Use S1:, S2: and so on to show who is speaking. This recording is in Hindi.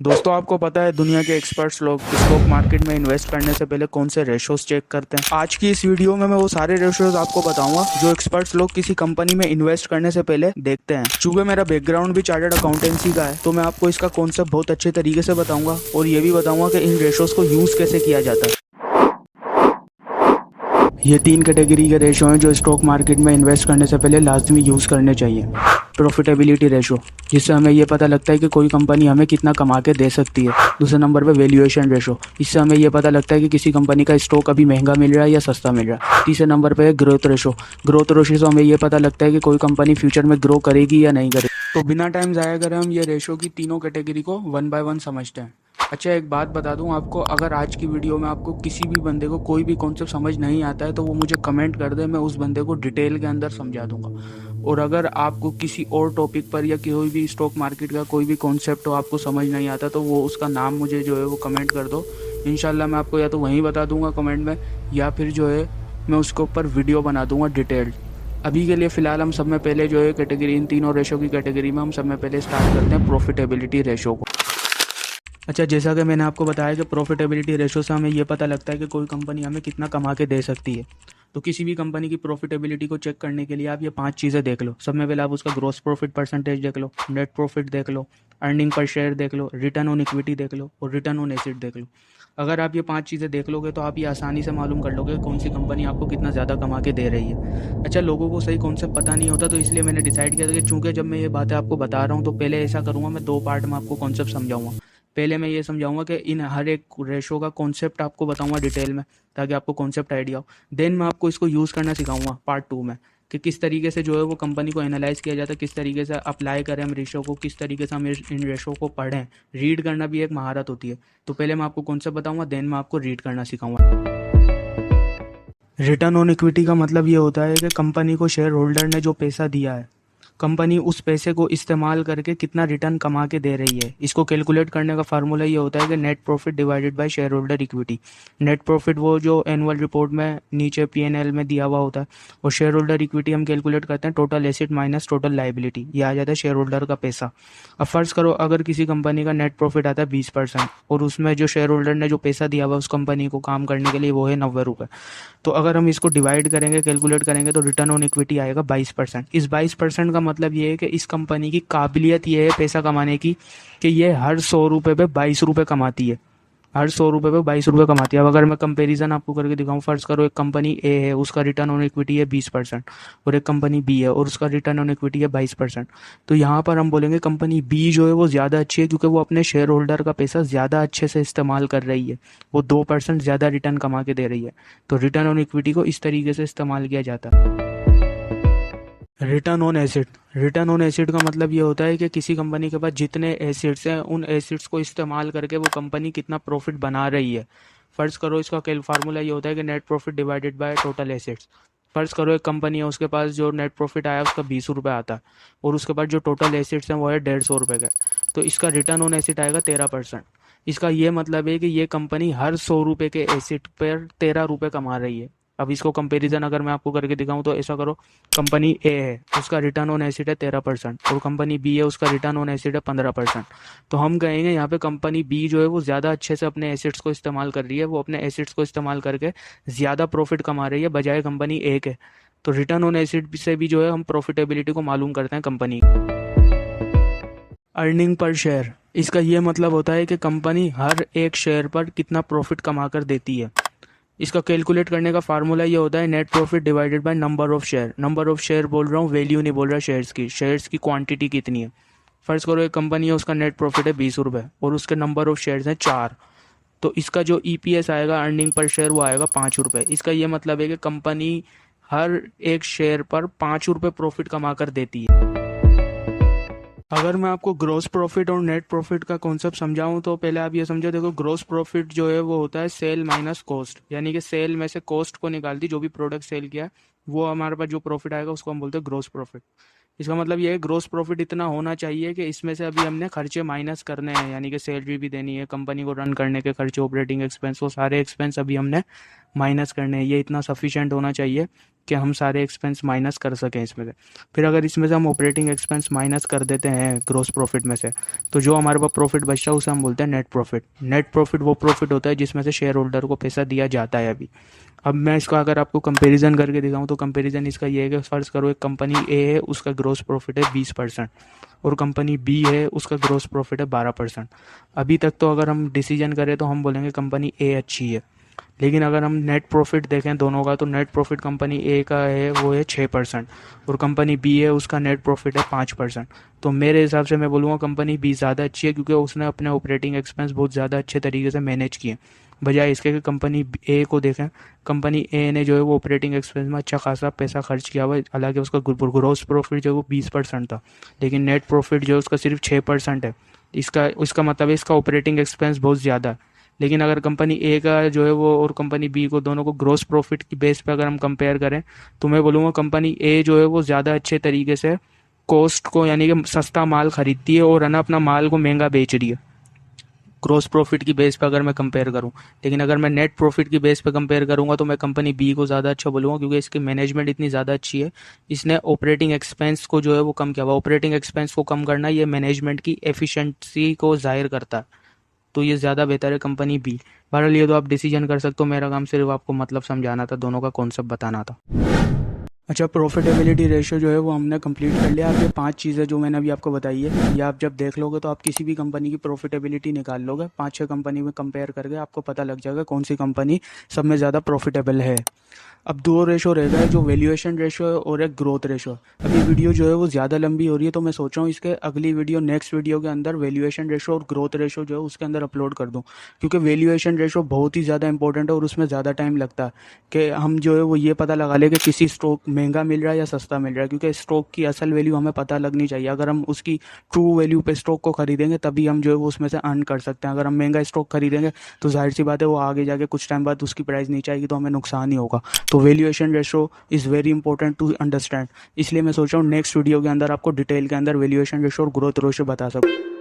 S1: दोस्तों, आपको पता है दुनिया के एक्सपर्ट्स लोग स्टॉक मार्केट में इन्वेस्ट करने से पहले कौन से रेशोज चेक करते हैं। आज की इस वीडियो में मैं वो सारे रेशोज आपको बताऊंगा जो एक्सपर्ट्स लोग किसी कंपनी में इन्वेस्ट करने से पहले देखते हैं। चूंकि मेरा बैकग्राउंड भी चार्टर्ड अकाउंटेंसी का है, तो मैं आपको इसका कॉन्सेप्ट बहुत अच्छे तरीके से बताऊंगा और ये भी बताऊंगा कि इन रेशोज को यूज कैसे किया जाता है। ये 3 कैटेगरी के रेशो हैं जो स्टॉक मार्केट में इन्वेस्ट करने से पहले लाजमी यूज़ करने चाहिए। प्रॉफिटेबिलिटी रेशो, जिससे हमें ये पता लगता है कि कोई कंपनी हमें कितना कमा के दे सकती है। दूसरे नंबर पे वैल्यूएशन रेशो, इससे हमें ये पता लगता है कि किसी कंपनी का स्टॉक अभी महंगा मिल रहा है या सस्ता मिल रहा है। तीसरे नंबर पे है ग्रोथ रेशो। ग्रोथ रेशो से हमें ये पता लगता है कि कोई कंपनी फ्यूचर में ग्रो करेगी या नहीं करेगी। तो बिना टाइम ज़ाया करे हम ये रेशो की तीनों कैटेगरी को 1 बाय 1 समझते हैं। अच्छा, एक बात बता दूं आपको, अगर आज की वीडियो में आपको किसी भी बंदे को कोई भी कॉन्सेप्ट समझ नहीं आता है तो वो मुझे कमेंट कर दे, मैं उस बंदे को डिटेल के अंदर समझा दूंगा। और अगर आपको किसी और टॉपिक पर या कोई भी स्टॉक मार्केट का कोई भी कॉन्सेप्ट हो आपको समझ नहीं आता तो वो उसका नाम मुझे जो है वो कमेंट कर दो। इंशाल्लाह मैं आपको या तो वहीं बता दूंगा कमेंट में, या फिर जो है मैं उसके ऊपर वीडियो बना दूंगा डिटेल्ड। अभी के लिए फ़िलहाल हम सब में पहले जो है कैटेगरी, इन तीनों रेशो की कैटेगरी में हम सब में पहले स्टार्ट करते हैं प्रॉफिटेबिलिटी रेशो को। अच्छा, जैसा कि मैंने आपको बताया कि प्रॉफिटेबिलिटी रेशो से हमें ये पता लगता है कि कोई कंपनी हमें कितना कमा के दे सकती है। तो किसी भी कंपनी की प्रॉफिटेबिलिटी को चेक करने के लिए आप ये 5 चीज़ें देख लो। सब में पहले आप उसका ग्रॉस प्रॉफिट परसेंटेज देख लो, नेट प्रॉफिट देख लो, अर्निंग पर शेयर देख लो, रिटर्न ऑन इक्विटी देख लो और रिटर्न ऑन एसेट देख लो। अगर आप ये 5 चीज़ें देख लोगे तो आप ये आसानी से मालूम कर लोगे कौन सी कंपनी आपको कितना ज़्यादा कमा के दे रही है। अच्छा, लोगों को सही कॉन्सेप्ट पता नहीं होता, तो इसलिए मैंने डिसाइड किया था कि चूंकि जब मैं ये बातें आपको बता रहा हूँ तो पहले ऐसा करूँगा, मैं 2 पार्ट में आपको कॉन्सेप्ट समझाऊंगा। पहले मैं ये समझाऊंगा कि इन हर एक रेशो का कॉन्सेप्ट आपको बताऊंगा डिटेल में, ताकि आपको कॉन्सेप्ट आइडिया हो। देन मैं आपको इसको यूज़ करना सिखाऊंगा पार्ट 2 में, कि किस तरीके से जो है वो कंपनी को एनालाइज किया जाता है, किस तरीके से अप्लाई करें हम रेशो को, किस तरीके से हम इन रेशो को पढ़ें। रीड करना भी एक महारत होती है। तो पहले मैं आपको कॉन्सेप्ट बताऊंगा, देन मैं आपको रीड करना सिखाऊंगा। रिटर्न ऑन इक्विटी का मतलब ये होता है कि कंपनी को शेयर होल्डर ने जो पैसा दिया है, कंपनी उस पैसे को इस्तेमाल करके कितना रिटर्न कमा के दे रही है। इसको कैलकुलेट करने का फार्मूला ये होता है कि net profit divided by share holder equity. Net profit वो जो एनुअल रिपोर्ट में नीचे P&L में दिया हुआ होता है, और शेयर होल्डर इक्विटी हम कैलकुलेट करते हैं total asset minus total liability. ये आ जाता है शेयर होल्डर का पैसा। अब फर्ज करो अगर किसी कंपनी का नेट प्रॉफिट आता है 20%, और उसमें जो शेयर होल्डर ने जो पैसा दिया हुआ उस कंपनी को काम करने के लिए वो है 90 रुपये। तो अगर हम इसको डिवाइड करेंगे, कैलकुलेट करेंगे, तो रिटर्न ऑन इक्विटी आएगा 22%। इस 22% का मतलब ये है कि इस कंपनी की काबिलियत ये है पैसा कमाने की कि ये हर 100 रुपये पे 22 रुपये कमाती है। हर 100 रुपये पे 22 रुपये कमाती है। अब अगर मैं कंपैरिजन आपको करके दिखाऊं, फर्ज करो एक कंपनी ए है, उसका रिटर्न ऑन इक्विटी है 20%, और एक कंपनी बी है और उसका रिटर्न ऑन इक्विटी है 22%। तो यहाँ पर हम बोलेंगे कंपनी बी जो है वो ज़्यादा अच्छी है, क्योंकि वो अपने शेयर होल्डर का पैसा ज़्यादा अच्छे से इस्तेमाल कर रही है। वो 2% ज़्यादा रिटर्न कमा के दे रही है। तो रिटर्न ऑन इक्विटी को इस तरीके से इस्तेमाल किया जाता है। Return on asset, return on asset का मतलब ये होता है कि किसी कंपनी के पास जितने एसेट्स हैं उन एसेट्स को इस्तेमाल करके वो कंपनी कितना प्रॉफिट बना रही है। फर्ज करो इसका फार्मूला ये होता है कि net profit divided by total assets. फर्ज करो एक कंपनी है, उसके पास जो नेट प्रॉफिट आया उसका 20 रुपये आता है, और उसके पास जो टोटल एसेट्स हैं वो है 150 रुपये का। तो इसका रिटर्न ऑन एसेट आएगा 13%। इसका ये मतलब है कि ये कंपनी हर 100 रुपये के एसेट पर 13 रुपये कमा रही है। अब इसको कंपैरिजन अगर मैं आपको करके दिखाऊं तो ऐसा करो, कंपनी ए है, उसका रिटर्न ऑन एसेट है 13%, और कंपनी बी है, उसका रिटर्न ऑन एसेट है 15%। तो हम कहेंगे यहाँ पे कंपनी बी जो है वो ज़्यादा अच्छे से अपने एसेट्स को इस्तेमाल कर रही है, वो अपने एसेट्स को इस्तेमाल करके ज़्यादा प्रॉफिट कमा रही है बजाय कंपनी ए के। तो रिटर्न ऑन एसेट से भी जो है हम प्रॉफिटेबिलिटी को मालूम करते हैं कंपनी। अर्निंग पर शेयर, इसका ये मतलब होता है कि कंपनी हर एक शेयर पर कितना प्रॉफिट कमा कर देती है। इसका कैलकुलेट करने का फार्मूला ये होता है net profit divided by number of share. Number of share बोल रहा हूँ, वैल्यू नहीं बोल रहा शेयर्स की। शेयर्स की क्वांटिटी कितनी है। फर्ज करो एक कंपनी है, उसका नेट प्रॉफिट है 20 रुपये और उसके नंबर ऑफ शेयर्स हैं 4। तो इसका जो EPS आएगा, अर्निंग पर शेयर, वो आएगा 5 रुपये। इसका ये मतलब है कि कंपनी हर एक शेयर पर 5 रुपये प्रॉफिट कमा कर देती है। अगर मैं आपको ग्रॉस प्रॉफिट और नेट प्रॉफिट का कॉन्सेप्ट समझाऊं तो पहले आप ये समझो, देखो ग्रॉस प्रॉफिट जो है वो होता है सेल माइनस कॉस्ट, यानी कि सेल में से कॉस्ट को निकाल दी, जो भी प्रोडक्ट सेल किया है वो हमारे पास जो प्रॉफिट आएगा उसको हम बोलते हैं ग्रॉस प्रॉफिट। इसका मतलब ये है ग्रोस प्रॉफिट इतना होना चाहिए कि इसमें से अभी हमने खर्चे माइनस करने हैं, यानी कि सैलरी भी देनी है, कंपनी को रन करने के खर्चे, ऑपरेटिंग एक्सपेंस, वो सारे एक्सपेंस अभी हमने माइनस करने हैं। ये इतना सफिशिएंट होना चाहिए कि हम सारे एक्सपेंस माइनस कर सकें इसमें से। फिर अगर इसमें से हम ऑपरेटिंग एक्सपेंस माइनस कर देते हैं ग्रोस प्रॉफिट में से, तो जो हमारे पास प्रॉफिट बचता है उसे हम बोलते हैं नेट प्रॉफिट। नेट प्रॉफिट वो प्रॉफिट होता है जिसमें से शेयर होल्डर को पैसा दिया जाता है अभी। अब मैं इसका अगर आपको कंपैरिजन करके दिखाऊं तो कंपैरिजन इसका ये है कि फर्ज करो एक कंपनी ए है, उसका ग्रोस प्रॉफिट है 20%, और कंपनी बी है, उसका ग्रोस प्रॉफिट है 12%। अभी तक तो अगर हम डिसीजन करें तो हम बोलेंगे कंपनी ए अच्छी है, लेकिन अगर हम नेट प्रॉफिट देखें दोनों का, तो नेट प्रॉफिट कंपनी ए का है वो है 6%, और कंपनी बी है उसका नेट प्रॉफिट है 5%। तो मेरे हिसाब से मैं बोलूँगा कंपनी बी ज़्यादा अच्छी है, क्योंकि उसने अपने ऑपरेटिंग एक्सपेंस बहुत ज़्यादा अच्छे तरीके से मैनेज किए, बजाय इसके कि कंपनी ए को देखें। कंपनी ए ने जो है वो ऑपरेटिंग एक्सपेंस में अच्छा खासा पैसा खर्च किया हुआ है, हालांकि उसका ग्रोस प्रॉफिट जो है वो 20% था, लेकिन नेट प्रॉफिट जो है उसका सिर्फ 6% है। इसका मतलब है इसका ऑपरेटिंग एक्सपेंस बहुत ज़्यादा है। लेकिन अगर कंपनी ए का जो है वो और कंपनी बी को, दोनों को ग्रोस प्रॉफिट की बेस पे अगर हम कंपेयर करें, तो मैं बोलूँगा कंपनी ए जो है वो ज़्यादा अच्छे तरीके से कॉस्ट को, यानी कि सस्ता माल खरीदती है और है ना अपना माल को महंगा बेच रही है ग्रोस प्रॉफिट की बेस पे अगर मैं कंपेयर करूं। लेकिन अगर मैं नेट प्रॉफिट की बेस पे कंपेयर करूंगा तो मैं कंपनी बी को ज़्यादा अच्छा बोलूँगा, क्योंकि इसकी मैनेजमेंट इतनी ज़्यादा अच्छी है। इसने ऑपरेटिंग एक्सपेंस को जो है वो कम किया हुआ। ऑपरेटिंग एक्सपेंस को कम करना ये मैनेजमेंट की एफिशिएंसी को जाहिर करता है, तो ये ज़्यादा बेहतर है कंपनी बी। बहरहाल ये तो आप डिसीजन कर सकते हो, मेरा काम सिर्फ आपको मतलब समझाना था, दोनों का कॉन्सेप्ट बताना था। अच्छा, प्रॉफिटेबिलिटी रेशियो जो है वो हमने कंप्लीट कर लिया। अब ये 5 चीज़ें जो मैंने अभी आपको बताई है, ये आप जब देख लोगे तो आप किसी भी कंपनी की प्रॉफिटेबिलिटी निकाल लोगे। 5-6 कंपनी में कंपेयर करके आपको पता लग जाएगा कौन सी कंपनी सब में ज़्यादा प्रॉफिटेबल है। अब 2 रेशो रह गए, जो वैल्यूएशन रेशो है और एक ग्रोथ रेशो। अभी वीडियो जो है वो ज़्यादा लंबी हो रही है, तो मैं सोच रहा हूँ इसके अगली वीडियो, नेक्स्ट वीडियो के अंदर वैल्यूएशन रेशो और ग्रोथ रेशो जो है उसके अंदर अपलोड कर दूँ, क्योंकि वैल्यूएशन रेशो बहुत ही ज़्यादा इंपॉर्टेंट है और उसमें ज़्यादा टाइम लगता है कि हम जो है वो ये पता लगा ले कि किसी स्टॉक महंगा मिल रहा है या सस्ता मिल रहा है, क्योंकि स्टॉक की असल वैल्यू हमें पता लगनी चाहिए। अगर हम उसकी ट्रू वैल्यू पे स्टॉक को खरीदेंगे तभी हम जो है वो उसमें से अर्न कर सकते हैं। अगर हम महंगा स्टॉक खरीदेंगे तो जाहिर सी बात है वो आगे जाके कुछ टाइम बाद उसकी प्राइस नीचे आएगी तो हमें नुकसान ही होगा। तो valuation ratio is very important to understand. इसलिए मैं सोच रहा हूँ नेक्स्ट वीडियो के अंदर आपको डिटेल के अंदर वैल्यूएशन रेशो और ग्रोथ रेशो बता सकूँ।